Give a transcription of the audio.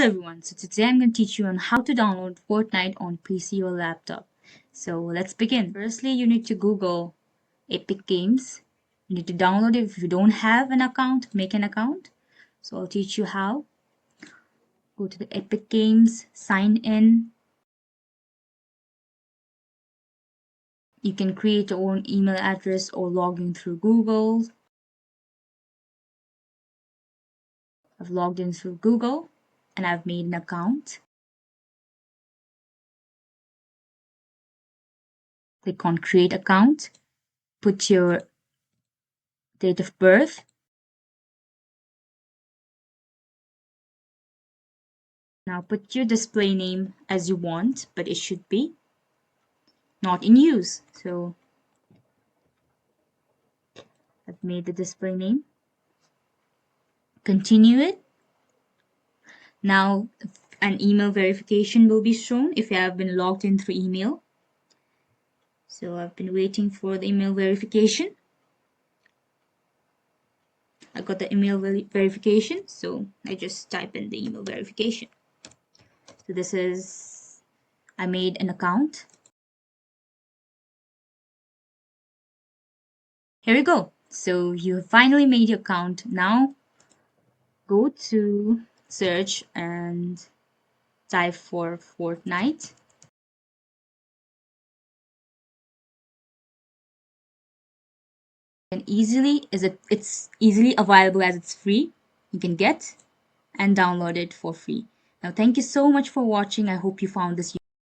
everyone, so today I'm going to teach you on how to download Fortnite on PC or laptop. So let's begin. Firstly, you need to Google Epic Games. You need to download it. If you don't have an account, make an account. So I'll teach you how. Go to the Epic Games, sign in. You can create your own email address or log in through Google. I've logged in through Google and I've made an account. Click on create account. Put your date of birth. Now put your display name as you want, but it should be not in use. So I've made the display name. Continue it. Now an email verification will be shown if you have been logged in through email. So I've been waiting for the email verification. I got the email verification, so I just type in the email verification. So this is, I made an account. Here we go. So you have finally made your account. Now go to search and type for Fortnite. And it's easily available as it's free. You can get and download it for free. Now thank you so much for watching. I hope you found this